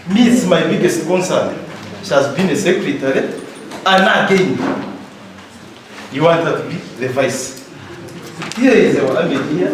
Me, it's my biggest concern. She has been a secretary, and again, you want her to be the vice. Here is our here.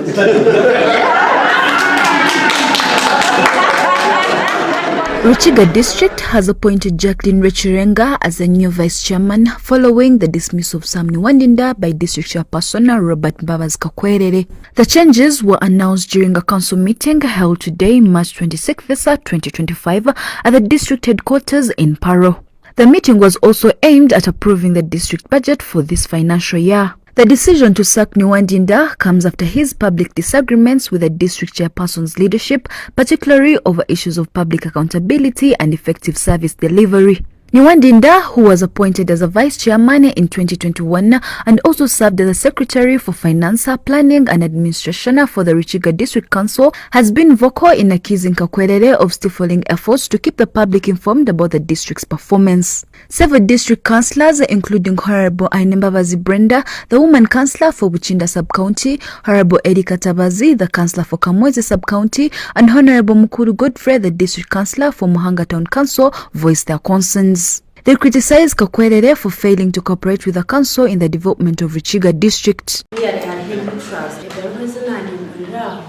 Rukiga district has appointed Jacqueline Rechirenga as the new vice chairman following the dismissal of Sam Niwandinda by district chairperson Robert Mbabazi Kakwerere. The changes were announced during a council meeting held today, March 26, 2025, at the district headquarters in Paro. The meeting was also aimed at approving the district budget for this financial year. The decision to sack Niwandinda comes after his public disagreements with the district chairperson's leadership, particularly over issues of public accountability and effective service delivery. Niwandinda, who was appointed as a vice chairman in 2021 and also served as a secretary for finance, planning and administration for the Rukiga District Council, has been vocal in accusing Kakwerere of stifling efforts to keep the public informed about the district's performance. Several district councillors, including Honorable Mbabazi Brenda, the woman councillor for Buchinda Sub-County, Honorable Erika Tabazi, the councillor for Kamwezi Sub-County, and Honorable Mukuru Godfrey, the district councillor for Muhanga Town Council, voiced their concerns. They criticized Kakwerere for failing to cooperate with the council in the development of Rukiga district. We are trust. The reason I'm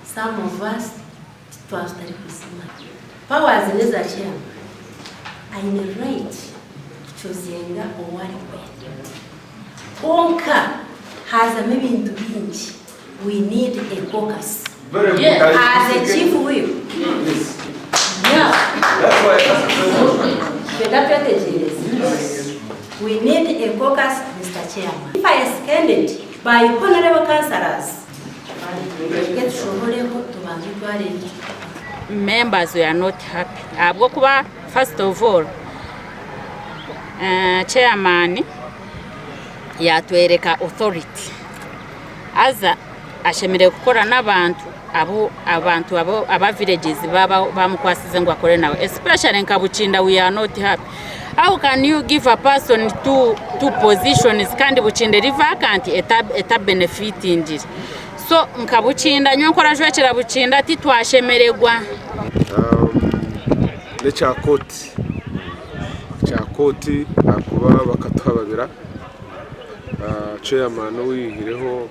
some of us trust the powers in the chair. I need right to zenga or one. Onka has a maybe to binge. We need a caucus. As a chief whip. Yeah. That's why we need a caucus, Mr. Chairman. If I am scanned by honorable councillors, members were not happy. First of all, chairman yatwereka authority aza ashemere kukora n'abantu aba villages bamukwasize ngo akore nawe, especially in Buchinda. We are not happy. How can you give a person two positions kandi Buchinda ri vacant eta benefit indi? So Buchinda nyonkora jwekera Buchinda titwashemererwa le chakoti akuba bakatwababira chairman wihireho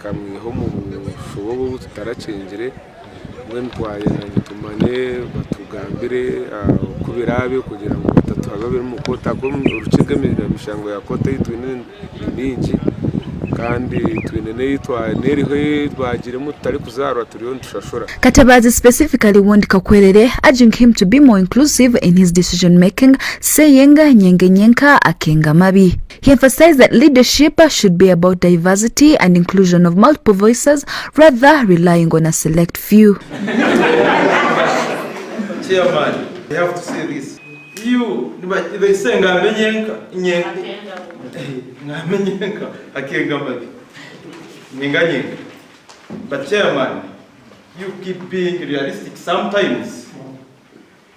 kamwiho mu bushobo tutaracengere mwe ntwaye tumane batugambire kubirabe kugira ngo batatuhababira mu kota ko Rukiga mishango ya kota yitwine ningi kandi twinene yitwa nerihe bagire mutari kuzarwa turiyo ntushashora. Katabazi specifically warned Kakwerere, urging him to be more inclusive in his decision making, saying nyengenyenka akenga mabi. He emphasized that leadership should be about diversity and inclusion of multiple voices rather relying on a select few. Chairman, I have to say this. They say ngamenyenka akenga mabi. Nyenganyenka. But Chairman, you keep being realistic. Sometimes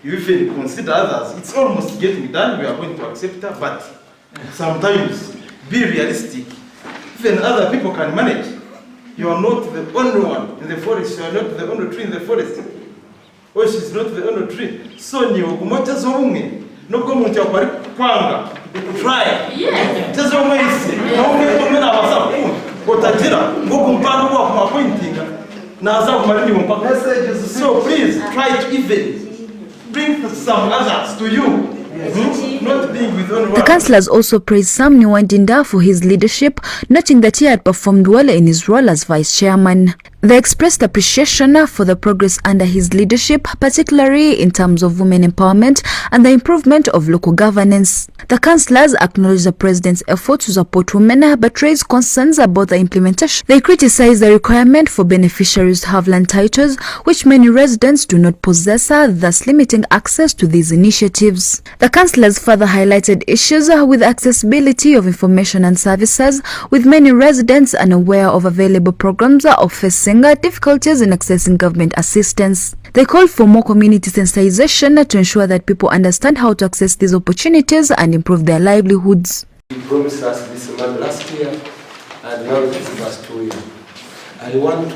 you even consider others. It's almost getting done. We are going to accept her, but sometimes be realistic. Even other people can manage. You are not the only one in the forest. You are not the only tree in the forest. Or she's not the only tree. So you kumoja zonge. No go muncha kwari kwanga. Try. Yeah. Tezo mwezi. No go na wasa. Kotajira. Go kumpano kwa kumapointinga. Na aza kumarindi mpaka. So please try to even bring some others to you. Not being with only one. The councillors also praised Sam Niwandinda for his leadership, noting that he had performed well in his role as vice chairman. They expressed appreciation for the progress under his leadership, particularly in terms of women empowerment and the improvement of local governance. The councillors acknowledged the president's efforts to support women but raised concerns about the implementation. They criticized the requirement for beneficiaries to have land titles, which many residents do not possess, thus limiting access to these initiatives. The councillors further highlighted issues with accessibility of information and services, with many residents unaware of available programs or facing difficulties in accessing government assistance. They called for more community sensitization to ensure that people understand how to access these opportunities and improve their livelihoods. You promised us this month last year, and now it is past 2 years. I want to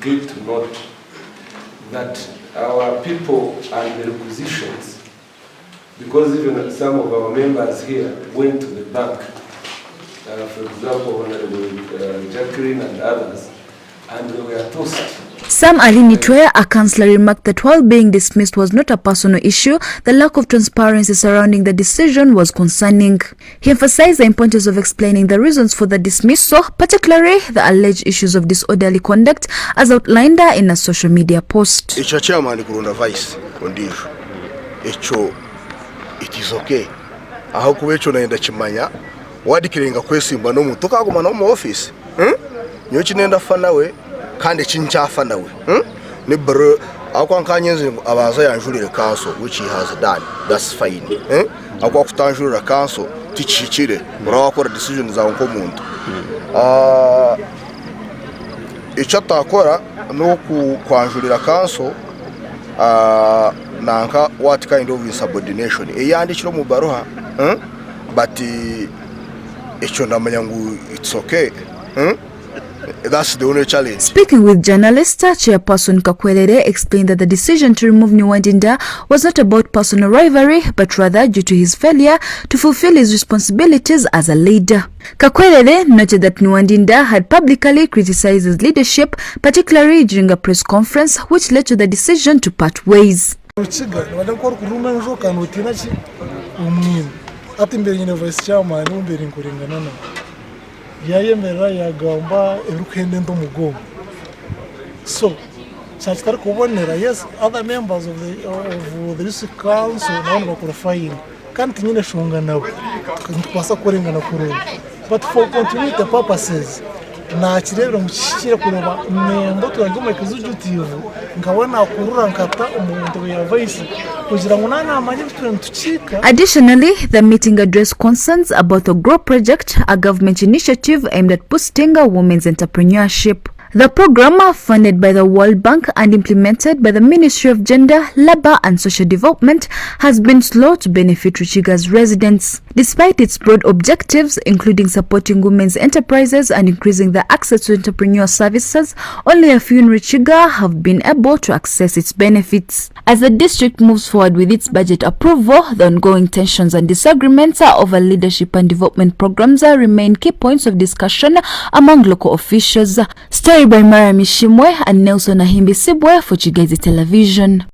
get to note that our people and the requisitions, because even some of our members here went to the bank, for example, Honorable Jacqueline and others, and they were tossed. Sam Ali Nitwe, a councillor, remarked that while being dismissed was not a personal issue, the lack of transparency surrounding the decision was concerning. He emphasized the importance of explaining the reasons for the dismissal, particularly the alleged issues of disorderly conduct, as outlined in a social media post. Echo chairman kurunda vice ondijo. Echo it is okay. Aho kubecho naenda chimanya wadikirenga kwesimba no muntu kaguma no mu office. Nyo chinenda fanawe kandi chinchafa nawe ni bro akwankanyenze abaza yanjurire council which he has done, that's fine. Akwa kutanjurira council tichikire urawakora decision za nko muntu icyo atakora no kwanjurira council nanka what kind of insubordination eyandikiro mu baruha but icyo ndamanya ngo it's okay. That's the only challenge. Speaking with journalists, Chairperson Kakwelere explained that the decision to remove Nwandinda was not about personal rivalry, but rather due to his failure to fulfill his responsibilities as a leader. Kakwelere noted that Nwandinda had publicly criticized his leadership, particularly during a press conference, which led to the decision to part ways. Vice chairman yayemera yagamba erukende ndo mugongo. So chachitari kubonera, yes, other members of the district council naona bakurafine kandi nyine shunga nabo twasa kurengana kurunga, but for continuity purposes na kirebera mukishikira kuroba nembo turagoma kizujutivu ngabona kurura nkata umuntu ya vice kugira ngo nana amanye tuchika. Additionally, the meeting addressed concerns about the GROW project, a government initiative aimed at boosting women's entrepreneurship. The program, funded by the World Bank and implemented by the Ministry of Gender, Labour and Social Development, has been slow to benefit Rukiga's residents. Despite its broad objectives, including supporting women's enterprises and increasing the access to entrepreneurial services, only a few in Rukiga have been able to access its benefits. As the district moves forward with its budget approval, the ongoing tensions and disagreements over leadership and development programs remain key points of discussion among local officials. Story by Mara Mishimwe and Nelson Ahimbi Sibwe for Kigezi Television.